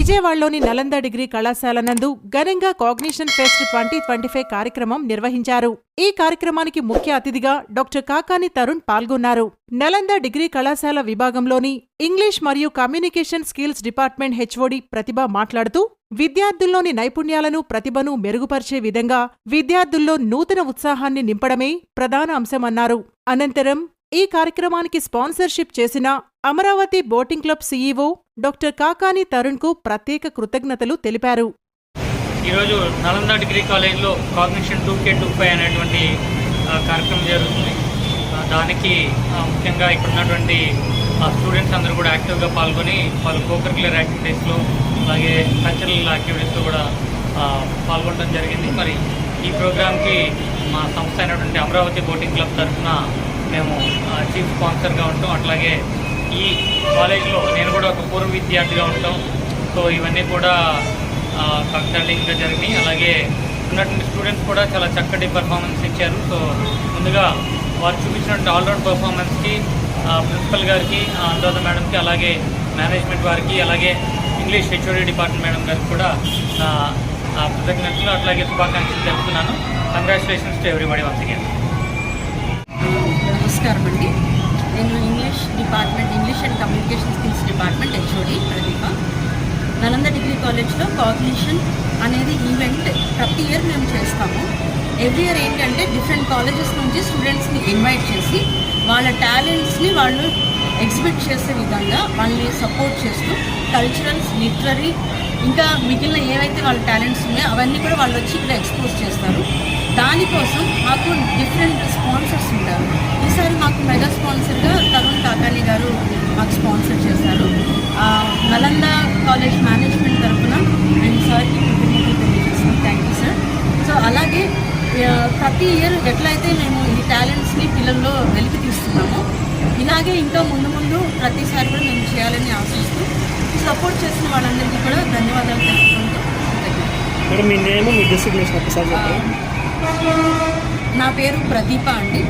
విజయవాడలోని నలంద డిగ్రీ కళాశాల నందు ఘనంగా కాగ్నిషన్ ఫెస్ట్ 2025 కార్యక్రమం నిర్వహించారు. ఈ కార్యక్రమానికి ముఖ్య అతిథిగా డాక్టర్ కాకాని తరుణ్ పాల్గొన్నారు. నలంద డిగ్రీ కళాశాల విభాగంలోని ఇంగ్లీష్ మరియు కమ్యూనికేషన్ స్కిల్స్ డిపార్ట్మెంట్ హెచ్ఓడి ప్రతిభ మాట్లాడుతూ, విద్యార్థుల్లోని నైపుణ్యాలను, ప్రతిభను మెరుగుపరిచే విధంగా విద్యార్థుల్లో నూతన ఉత్సాహాన్ని నింపడమే ప్రధాన అంశమన్నారు. అనంతరం ఈ కార్యక్రమానికి స్పాన్సర్షిప్ చేసిన Amaravati boating club CEO doctor Kakani Tarun కు ప్రత్యేక కృతజ్ఞతలు తెలిపారు. ఈరోజు నలంద డిగ్రీ కాలేజ్లో కాగ్నిషన్ 2K25 అనేటువంటి కార్యక్రమం జరుగుతుంది. దానికి ముఖ్యంగా ఇక్కడ ఉన్నటువంటి స్టూడెంట్స్ అందరూ కూడా యాక్టివ్గా పాల్గొని వాళ్ళు కోకరిక్యులర్ యాక్టివిటీస్లో అలాగే కల్చరల్ యాక్టివిటీస్లో కూడా పాల్గొనడం జరిగింది. మరి ఈ ప్రోగ్రామ్కి మా సంస్థ అయినటువంటి అమరావతి బోటింగ్ క్లబ్ తరఫున మేము చీఫ్ స్పాన్సర్గా ఉంటాం. అట్లాగే ఈ కాలేజ్లో నేను కూడా ఒక పూర్వ విద్యార్థిగా ఉంటాం. సో ఇవన్నీ కూడా కాకతాళీయంగా జరిగినాయి. అలాగే ఉన్నటువంటి స్టూడెంట్స్ కూడా చాలా చక్కటి పర్ఫార్మెన్స్ ఇచ్చారు. సో ముందుగా వారు చూపించినటువంటి ఆల్రౌండ్ పర్ఫార్మెన్స్కి ప్రిన్సిపల్ గారికి, అనురాధ మేడంకి, అలాగే మేనేజ్మెంట్ వారికి, అలాగే ఇంగ్లీష్ హెచ్ఓడి డిపార్ట్మెంట్ మేడం గారికి కూడా కృతజ్ఞతలు అట్లాగే శుభాకాంక్షలు తెలుపుతున్నాను. Congratulations to everybody once again. నమస్కారం అండి. నేను English and communication skills department HOD Pradeepa. Nalanda degree కాలేజ్లో కాగ్నిషన్ అనేది ఈవెంట్ ప్రతి ఇయర్ మేము చేస్తాము. ఎవ్రీ ఇయర్ ఏంటంటే డిఫరెంట్ కాలేజెస్ నుంచి స్టూడెంట్స్ని ఇన్వైట్ చేసి వాళ్ళ టాలెంట్స్ని వాళ్ళు ఎగ్జిబిట్ చేసే విధంగా వాళ్ళని సపోర్ట్ చేస్తూ కల్చరల్స్, లిటరరీ, ఇంకా మిగిలిన ఏవైతే వాళ్ళ టాలెంట్స్ ఉన్నాయో అవన్నీ కూడా వాళ్ళు వచ్చి ఇక్కడ ఎక్స్పోజ్ చేస్తారు. దానికోసం మాకు డిఫరెంట్ స్పాన్సర్స్ ఉంటారు. ఈసారి మాకు మెగా స్పాన్సర్గా తరుణ్ కాకాని గారు మాకు స్పాన్సర్ చేశారు. నలంద కాలేజ్ మేనేజ్మెంట్ తరఫున నేను సార్కి కృతజ్ఞతలు తెలియజేస్తున్నాను. Thank you sir. సో అలాగే ప్రతి ఇయర్ ఎట్లయితే మేము ఈ టాలెంట్స్ని పిల్లల్లో వెలికి తీస్తున్నామో ఇలాగే ఇంకా ముందు ప్రతిసారి కూడా మేము చేయాలని ఆశిస్తూ సపోర్ట్ చేసిన వాళ్ళందరికీ కూడా ధన్యవాదాలు తెలుపుకుంటూ నా పేరు ప్రదీప అండి.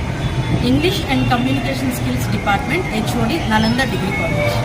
English and communication skills department HOD Nalanda degree college.